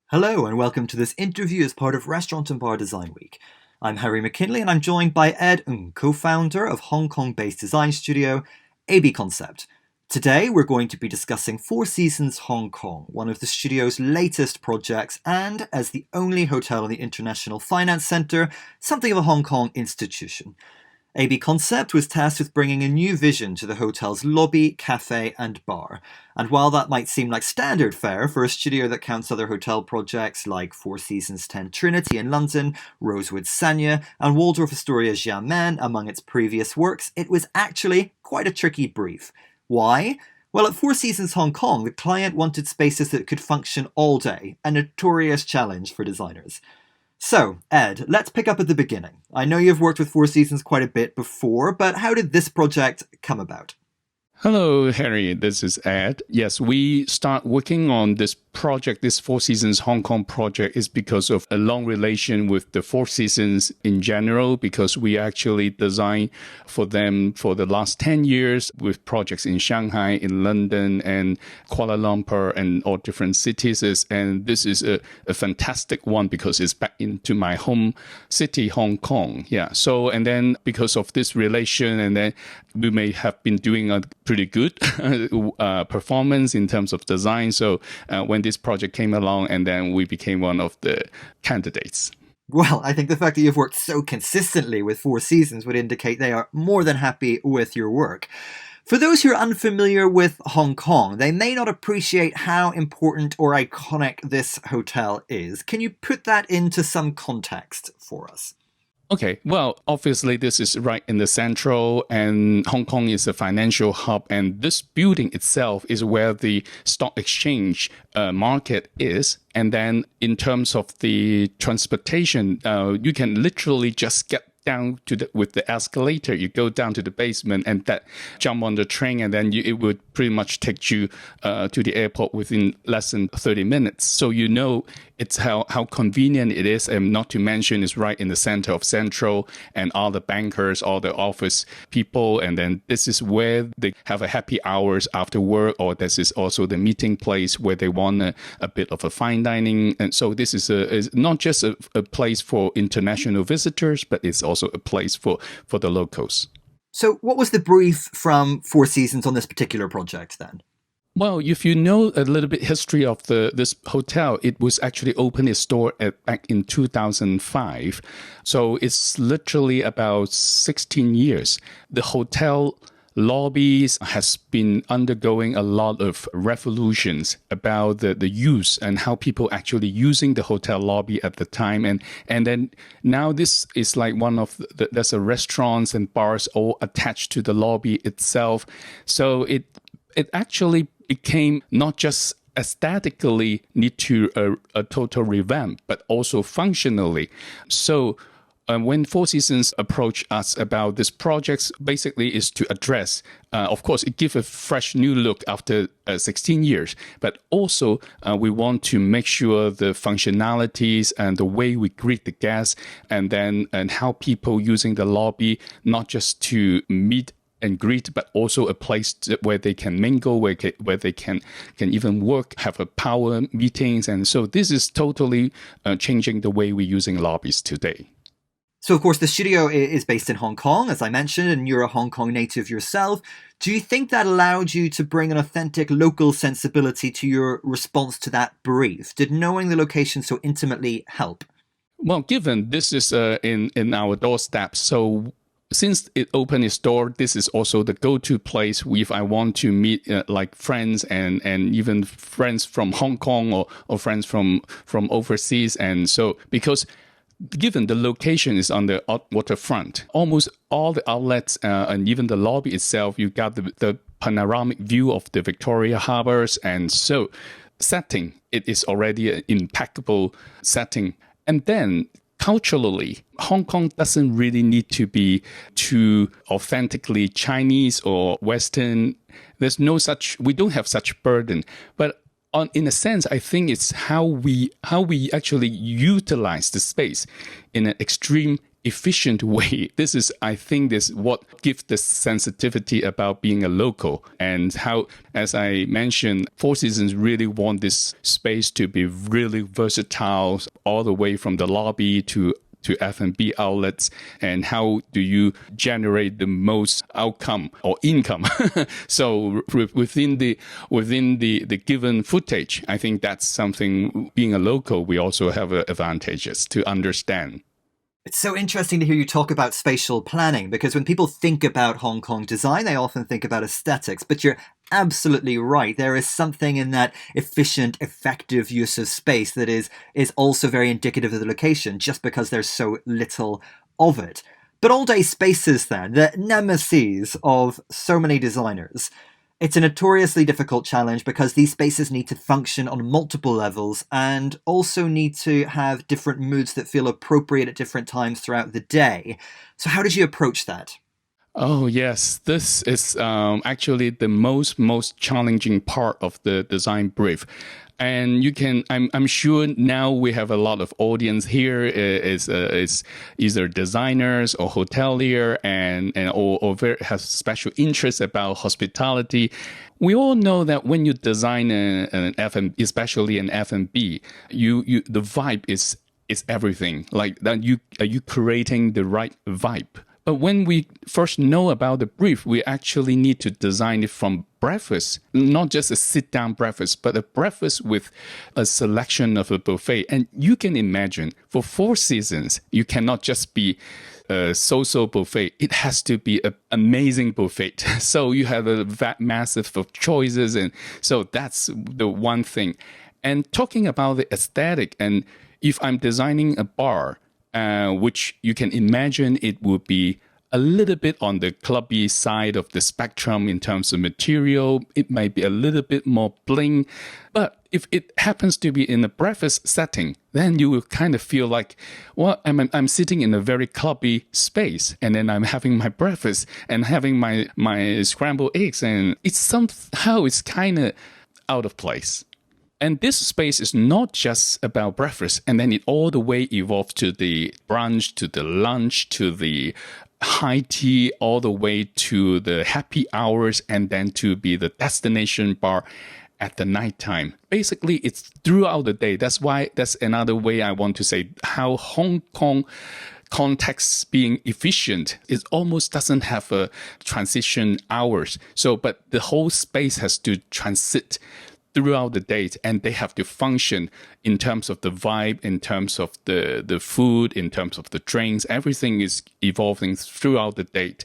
Hello and welcome to this interview as part of Restaurant and Bar Design Week. I'm Harry McKinley and I'm joined by Ed Ng, co-founder of Hong Kong-based design studio AB Concept. Today we're going to be discussing Four Seasons Hong Kong, one of the studio's latest projects and, as the only hotel in the International Finance Centre, something of a Hong Kong institution. AB Concept was tasked with bringing a new vision to the hotel's lobby, cafe and bar. And while that might seem like standard fare for a studio that counts other hotel projects like Four Seasons 10 Trinity in London, Rosewood Sanya and Waldorf Astoria Xiamen among its previous works, it was actually quite a tricky brief. Why? Well, at Four Seasons Hong Kong, the client wanted spaces that could function all day, a notorious challenge for designers. So, Ed, let's pick up at the beginning. I know you've worked with Four Seasons quite a bit before, but how did this project come about? Hello, Harry. This is Ed. Yes, we start working on this project, this Four Seasons Hong Kong project, is because of a long relation with the Four Seasons in general, because we actually designed for them for the last 10 years with projects in Shanghai, in London, and Kuala Lumpur, and all different cities. And this is a fantastic one because it's back into my home city, Hong Kong. Yeah. So, and then because of this relation, and then we may have been doing a pretty good performance in terms of design. So when this project came along, and then we became one of the candidates. Well, I think the fact that you've worked so consistently with Four Seasons would indicate they are more than happy with your work. For those who are unfamiliar with Hong Kong, they may not appreciate how important or iconic this hotel is. Can you put that into some context for us? Okay, well, obviously this is right in the central, and Hong Kong is a financial hub, and this building itself is where the stock exchange market is. And then in terms of the transportation, you can literally just get down to with the escalator. You go down to the basement and that jump on the train, and then it would pretty much take you to the airport within less than 30 minutes. So you know it's how convenient it is, and not to mention it's right in the center of Central, and all the bankers, all the office people, and then this is where they have a happy hours after work, or this is also the meeting place where they want a bit of a fine dining. And so this is not just a place for international visitors, but it's also a place for the locals. So what was the brief from Four Seasons on this particular project then? Well, if you know a little bit history of this hotel, it was actually opened its door back in 2005. So it's literally about 16 years. The hotel lobbies has been undergoing a lot of revolutions about the use and how people actually using the hotel lobby at the time. And then now this is like one of there's a restaurants and bars all attached to the lobby itself. So it actually became not just aesthetically need to a total revamp, but also functionally. So when Four Seasons approached us about this project, basically is to address, of course, it gives a fresh new look after 16 years, but also we want to make sure the functionalities and the way we greet the guests, and how people using the lobby, not just to meet and greet, but also a place where they can mingle, where they can even work, have a power meetings. And so this is totally changing the way we're using lobbies today. So, of course, the studio is based in Hong Kong, as I mentioned, and you're a Hong Kong native yourself. Do you think that allowed you to bring an authentic local sensibility to your response to that brief? Did knowing the location so intimately help? Well, given this is in our doorstep, so since it opened its door, this is also the go-to place if I want to meet like friends and even friends from Hong Kong or friends from overseas. And so because given the location is on the waterfront, almost all the outlets and even the lobby itself, you got the panoramic view of the Victoria Harbours. And so setting, it is already an impeccable setting. And then culturally, Hong Kong doesn't really need to be too authentically Chinese or Western. There's no such, we don't have such burden. But in a sense, I think it's how we actually utilize the space in an extreme efficient way. This is, I think, this what gives the sensitivity about being a local, and how, as I mentioned, Four Seasons really want this space to be really versatile, all the way from the lobby to F&B outlets, and how do you generate the most outcome or income. So within the given footage, I think that's something, being a local, we also have advantages to understand. It's so interesting to hear you talk about spatial planning, because when people think about Hong Kong design, they often think about aesthetics, but you're absolutely right. There is something in that efficient, effective use of space that is also very indicative of the location, just because there's so little of it. But all-day spaces then, the nemesis of so many designers. It's a notoriously difficult challenge because these spaces need to function on multiple levels and also need to have different moods that feel appropriate at different times throughout the day. So how did you approach that? Oh, yes. This is actually the most challenging part of the design brief. And I'm sure now we have a lot of audience here is either designers or hotelier or have special interest about hospitality. We all know that when you design an F&B, especially an F&B, the vibe is everything. Like that, are you creating the right vibe? But when we first know about the brief, we actually need to design it from breakfast, not just a sit-down breakfast, but a breakfast with a selection of a buffet. And you can imagine, for Four Seasons, you cannot just be a so-so buffet. It has to be an amazing buffet. So you have a massive of choices. And so that's the one thing. And talking about the aesthetic, and if I'm designing a bar, which you can imagine it would be a little bit on the clubby side of the spectrum in terms of material. It might be a little bit more bling. But if it happens to be in a breakfast setting, then you will kind of feel like, well, I'm sitting in a very clubby space, and then I'm having my breakfast and having my scrambled eggs, and it's kind of out of place. And this space is not just about breakfast, and then it all the way evolves to the brunch, to the lunch, to the high tea, all the way to the happy hours, and then to be the destination bar at the nighttime. Basically, it's throughout the day. That's another way I want to say how Hong Kong context being efficient, it almost doesn't have a transition hours. So, but the whole space has to transit throughout the day, and they have to function in terms of the vibe, in terms of the food, in terms of the drinks. Everything is evolving throughout the day.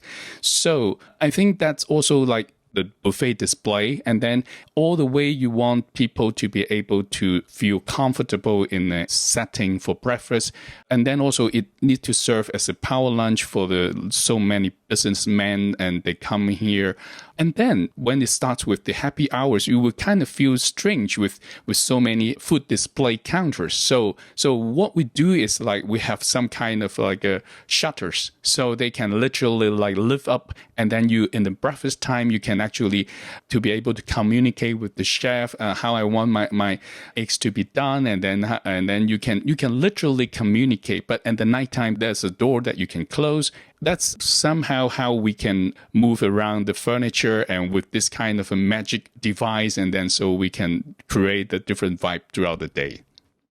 So I think that's also like the buffet display, and then all the way you want people to be able to feel comfortable in a setting for breakfast, and then also it needs to serve as a power lunch for so many businessmen, and they come here. And then when it starts with the happy hours, you will kind of feel strange with so many food display counters. So what we do is like we have some kind of like shutters, so they can literally like lift up, and then you in the breakfast time you can actually to be able to communicate with the chef how I want my eggs to be done, and then you can literally communicate. But at the nighttime there's a door that you can close. That's somehow how we can move around the furniture and with this kind of a magic device, and then so we can create a different vibe throughout the day.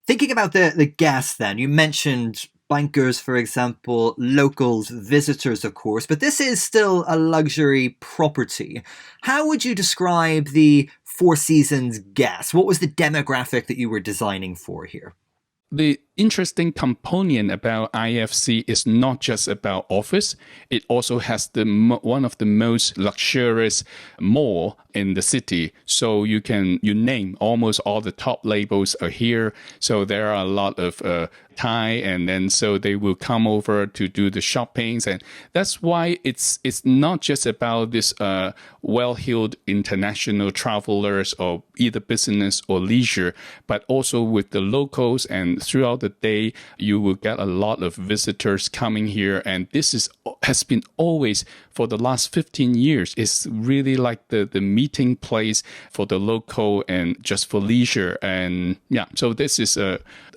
Thinking about the guests then, you mentioned bankers, for example, locals, visitors, of course, but this is still a luxury property. How would you describe the Four Seasons guests? What was the demographic that you were designing for here? The interesting component about IFC is not just about office. It also has one of the most luxurious mall in the city. So you name almost all the top labels are here. So there are a lot of Thai, and then so they will come over to do the shoppings, and that's why it's not just about this well-heeled international travelers or either business or leisure, but also with the locals, and throughout the day, you will get a lot of visitors coming here. And has been always, for the last 15 years, it's really like the meeting place for the local and just for leisure. And yeah, so this is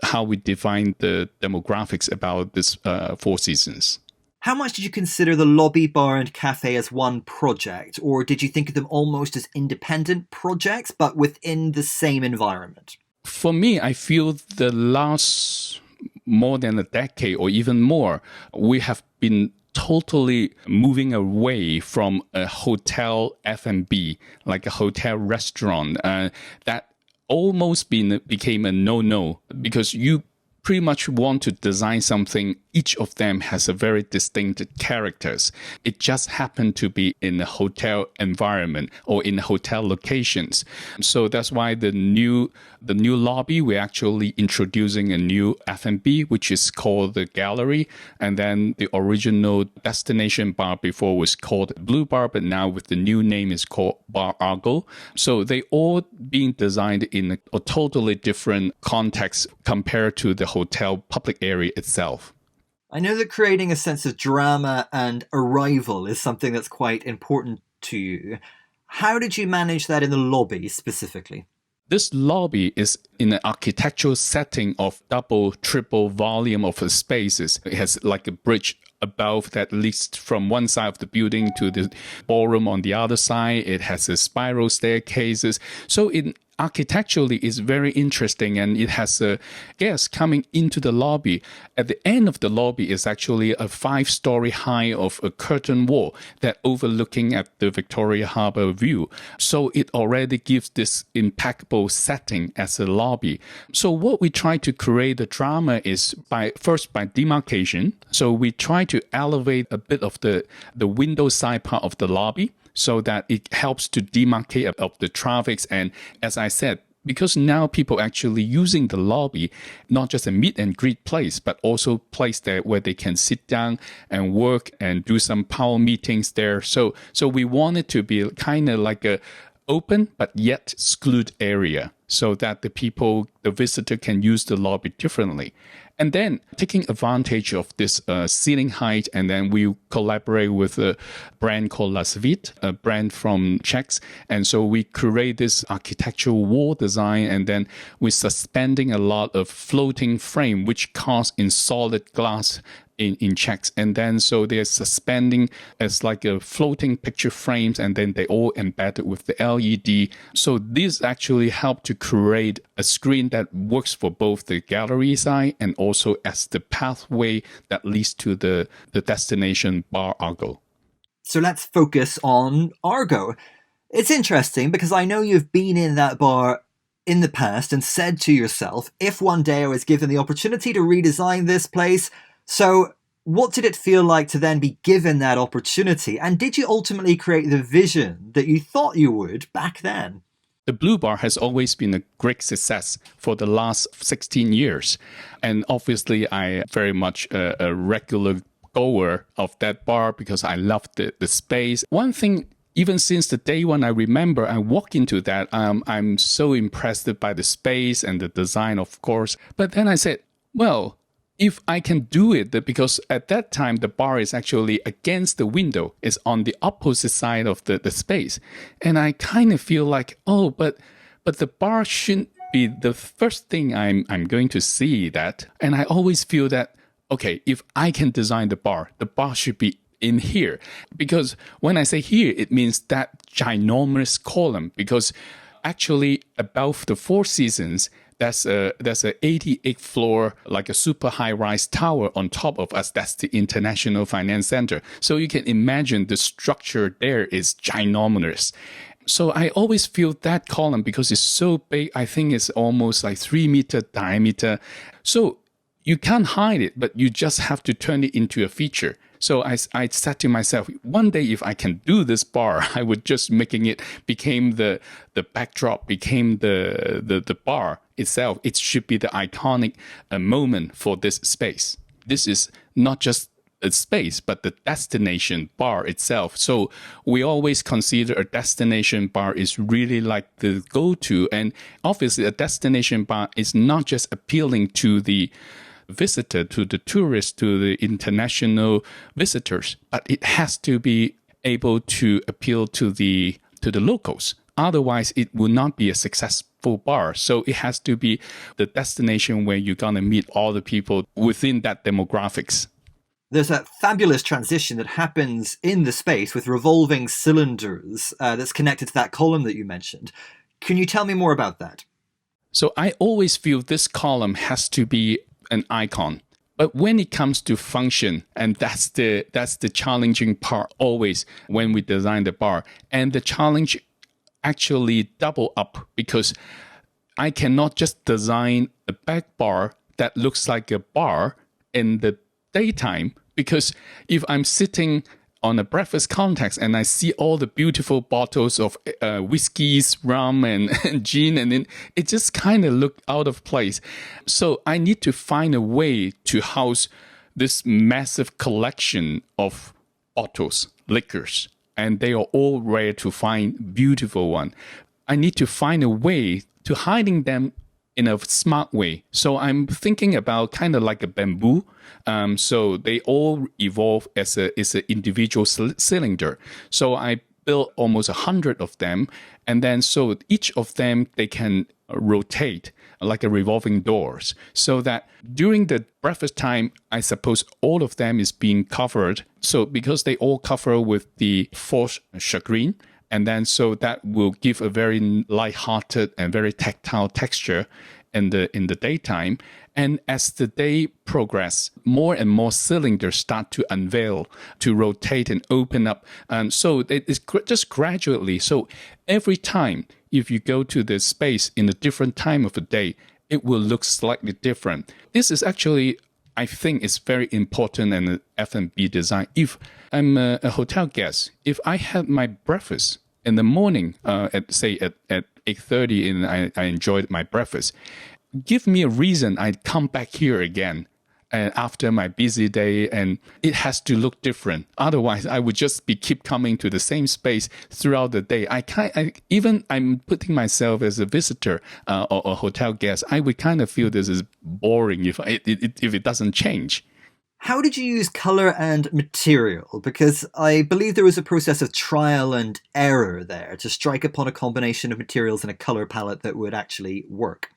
how we define the demographics about this Four Seasons. How much did you consider the lobby, bar, and cafe as one project, or did you think of them almost as independent projects, but within the same environment? For me, I feel the last more than a decade or even more, we have been totally moving away from a hotel F&B, like a hotel restaurant, that almost became a no-no, because you pretty much want to design something. Each of them has a very distinct characters. It just happened to be in a hotel environment or in hotel locations. So that's why the new lobby, we're actually introducing a new F&B, which is called the Gallery. And then the original destination bar before was called Blue Bar, but now with the new name is called Bar ARGO. So they all being designed in a totally different context compared to the hotel public area itself. I know that creating a sense of drama and arrival is something that's quite important to you. How did you manage that in the lobby specifically? This lobby is in an architectural setting of double, triple volume of spaces. It has like a bridge above that leads from one side of the building to the ballroom on the other side. It has a spiral staircases. So architecturally is very interesting, and it has a guest coming into the lobby. At the end of the lobby is actually a 5-story high of a curtain wall that overlooking at the Victoria Harbour view. So it already gives this impeccable setting as a lobby. So what we try to create the drama is by demarcation. So we try to elevate a bit of the window side part of the lobby, so that it helps to demarcate of the traffics. And as I said, because now people actually using the lobby, not just a meet and greet place, but also place there where they can sit down and work and do some power meetings there. So we want it to be kind of like a open but yet exclude area, so that the visitor can use the lobby differently. And then taking advantage of this ceiling height, and then we collaborate with a brand called La Suite, a brand from Czechs. And so we create this architectural wall design, and then we're suspending a lot of floating frame, which cast in solid glass in Czechs. And then so they're suspending as like a floating picture frames, and then they all embedded with the LED. So this actually helped to create a screen that works for both the gallery side and also as the pathway that leads to the destination Bar ARGO. So let's focus on ARGO. It's interesting because I know you've been in that bar in the past and said to yourself, if one day I was given the opportunity to redesign this place. So what did it feel like to then be given that opportunity? And did you ultimately create the vision that you thought you would back then? The Blue Bar has always been a great success for the last 16 years. And obviously, I am very much a regular goer of that bar because I love the space. One thing, even since the day when I remember I walk into that, I'm so impressed by the space and the design, of course. But then I said, well, if I can do it, because at that time the bar is actually against the window, it's on the opposite side of the space. And I kind of feel like, but the bar shouldn't be the first thing I'm going to see that. And I always feel that, okay, if I can design the bar should be in here. Because when I say here, it means that ginormous column, because actually above the Four Seasons, there's a 88th floor, like a super high-rise tower on top of us. That's the International Finance Center. So you can imagine the structure there is ginormous. So I always feel that column, because it's so big, I think it's almost like 3-meter diameter. So you can't hide it, but you just have to turn it into a feature. So I said to myself, one day if I can do this bar, I would just making it became the backdrop, became the bar itself. It should be the iconic moment for this space. This is not just a space, but the destination bar itself. So we always consider a destination bar is really like the go-to. And obviously, a destination bar is not just appealing to the visitor, to the tourist, to the international visitors, but it has to be able to appeal to the locals. Otherwise, it will not be a successful bar. So it has to be the destination where you're going to meet all the people within that demographics. There's a fabulous transition that happens in the space with revolving cylinders that's connected to that column that you mentioned. Can you tell me more about that? So I always feel this column has to be an icon. But when it comes to function, and that's the challenging part always when we design the bar, and the challenge actually double up because I cannot just design a back bar that looks like a bar in the daytime, because if I'm sitting on a breakfast context and I see all the beautiful bottles of whiskeys, rum, and gin, and then it just kind of looked out of place. So I need to find a way to house this massive collection of bottles, liquors, and they are all rare to find beautiful one. I need to find a way to hiding them in a smart way. So I'm thinking about kind of like a bamboo. So they all evolve as an individual cylinder. So I built almost 100 of them. And then so each of them, they can rotate like a revolving doors. So that during the breakfast time, I suppose all of them is being covered. So because they all cover with the forged shagreen, and then so that will give a very light-hearted and very tactile texture in the daytime. And as the day progresses, more and more cylinders start to unveil, to rotate and open up. So it is just gradually. So every time, if you go to the space in a different time of the day, it will look slightly different. This is actually, I think, is very important in F&B design. If I'm a hotel guest, if I had my breakfast in the morning, at 8:30, and I enjoyed my breakfast, give me a reason I'd come back here again. And after my busy day, and it has to look different. Otherwise, I would just keep coming to the same space throughout the day. Even I'm putting myself as a visitor or a hotel guest, I would kind of feel this is boring if it doesn't change. How did you use color and material? Because I believe there was a process of trial and error there to strike upon a combination of materials and a color palette that would actually work.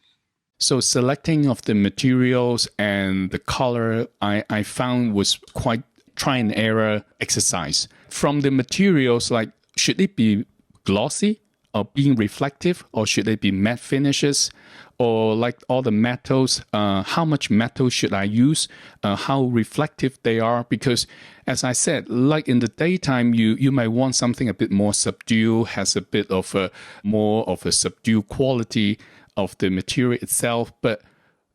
So selecting of the materials and the color, I found was quite try and error exercise. From the materials, like should it be glossy or being reflective, or should it be matte finishes? Or like all the metals, how much metal should I use? How reflective they are? Because as I said, like in the daytime, you might want something a bit more subdued, has a bit of more of a subdued quality of the material itself. But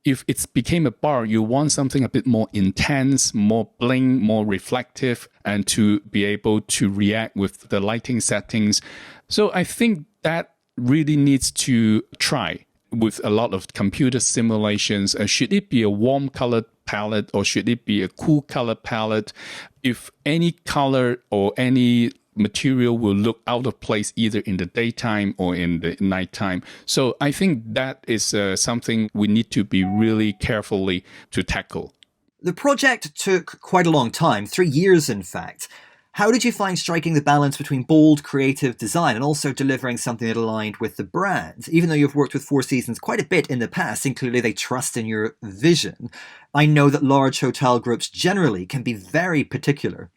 if it became a bar, you want something a bit more intense, more bling, more reflective, and to be able to react with the lighting settings. So I think that really needs to try with a lot of computer simulations. Should it be a warm colored palette or should it be a cool color palette? If any color or any material will look out of place either in the daytime or in the nighttime. So I think that is something we need to be really carefully to tackle. The project took quite a long time, 3 years in fact. How did you find striking the balance between bold, creative design and also delivering something that aligned with the brand? Even though you've worked with Four Seasons quite a bit in the past, and clearly they trust in your vision, I know that large hotel groups generally can be very particular.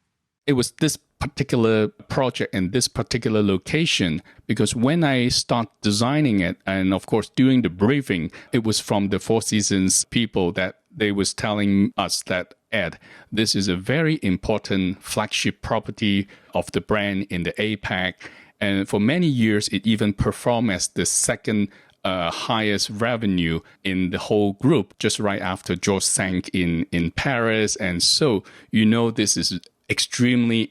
It was this particular project and this particular location because when I start designing it, and of course doing the briefing, it was from the Four Seasons people that they was telling us that, Ed, this is a very important flagship property of the brand in the APAC. And for many years, it even performed as the second highest revenue in the whole group, just right after George sank in Paris. And so, this is extremely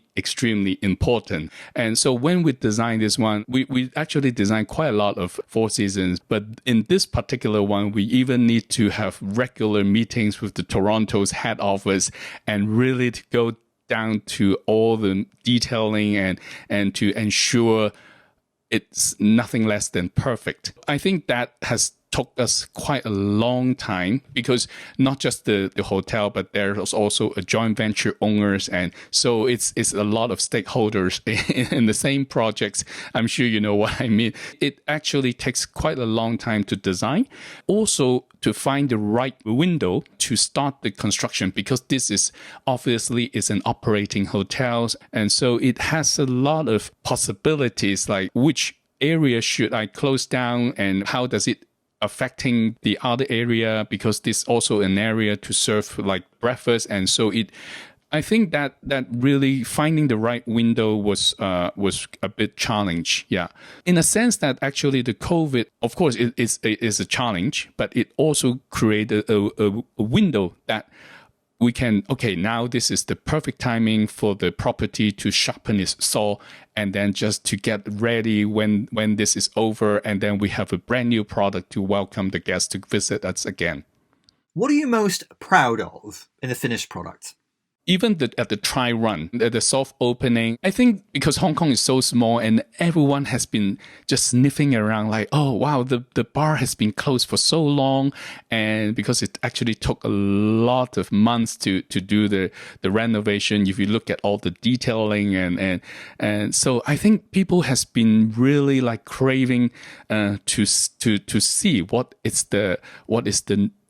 important. And so when we designed this one, we actually designed quite a lot of Four Seasons, but in this particular one, we even need to have regular meetings with the Toronto's head office and really to go down to all the detailing and to ensure it's nothing less than perfect. I think that has took us quite a long time because not just the hotel, but there's also a joint venture owners. And so it's a lot of stakeholders in the same projects. I'm sure you know what I mean. It actually takes quite a long time to design. Also to find the right window to start the construction, because this is obviously is an operating hotels. And so it has a lot of possibilities, like which area should I close down and how does it affecting the other area, because this also an area to serve like breakfast. And so I think that really finding the right window was a bit challenge. Yeah. In a sense that actually the COVID, of course, it is a challenge, but it also created a window that we can, okay, now this is the perfect timing for the property to sharpen its saw and then just to get ready when this is over. And then we have a brand new product to welcome the guests to visit us again. What are you most proud of in the finished product? Even at the try run, the soft opening, I think because Hong Kong is so small and everyone has been just sniffing around like, oh, wow, the bar has been closed for so long. And because it actually took a lot of months to do the renovation, if you look at all the detailing and so I think people has been really like craving to see what is the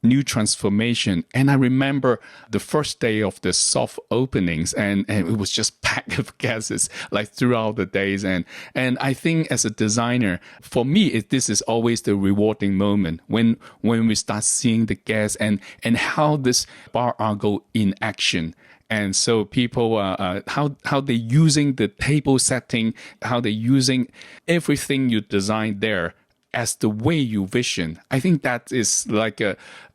new transformation. And I remember the first day of the soft openings and it was just packed of guests like throughout the days. And I think as a designer, for me, this is always the rewarding moment when we start seeing the guests and how this bar ARGO in action. And so people, how they're using the table setting, how they're using everything you designed there as the way you vision. I think that is like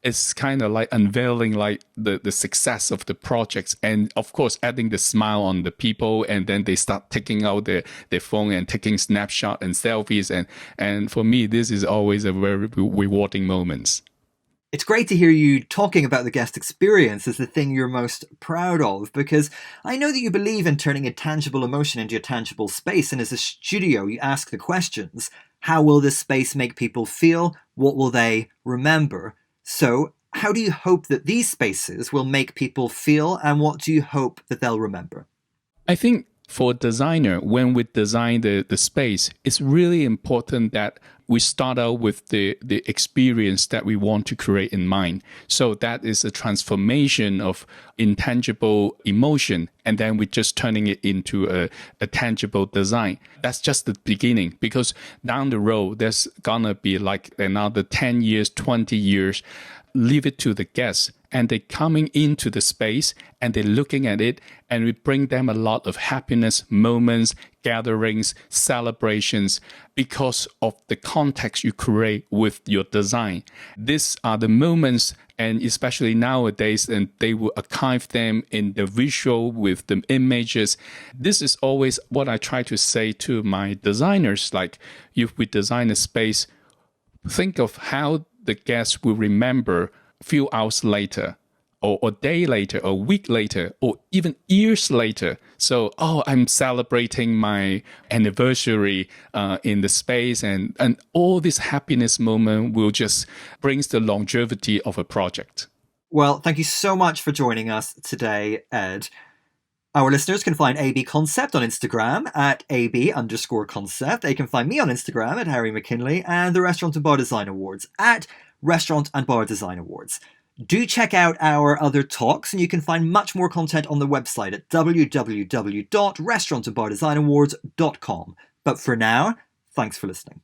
it's kind of like unveiling like the success of the projects, and of course adding the smile on the people, and then they start taking out their phone and taking snapshot and selfies, and for me this is always a very rewarding moment. It's great to hear you talking about the guest experience as the thing you're most proud of, because I know that you believe in turning a tangible emotion into a tangible space, and as a studio you ask the questions: how will this space make people feel? What will they remember? So how do you hope that these spaces will make people feel, and what do you hope that they'll remember? I think for a designer, when we design the space, it's really important that we start out with the experience that we want to create in mind. So that is a transformation of intangible emotion, and then we're just turning it into a tangible design. That's just the beginning, because down the road, there's gonna be like another 10 years, 20 years. Leave it to the guests, and they're coming into the space and they're looking at it, and we bring them a lot of happiness moments, gatherings, celebrations, because of the context you create with your design. These are the moments, and especially nowadays, and they will archive them in the visual with the images. This is always what I try to say to my designers, like if we design a space, think of how the guests will remember a few hours later, or a day later, or a week later, or even years later. So, I'm celebrating my anniversary in the space, and all this happiness moment will just brings the longevity of a project. Well, thank you so much for joining us today, Ed. Our listeners can find AB Concept on Instagram at AB_concept. They can find me on Instagram at Harry McKinley, and the Restaurant and Bar Design Awards at Restaurant and Bar Design Awards. Do check out our other talks, and you can find much more content on the website at www.restaurantandbardesignAwards.com. But for now, thanks for listening.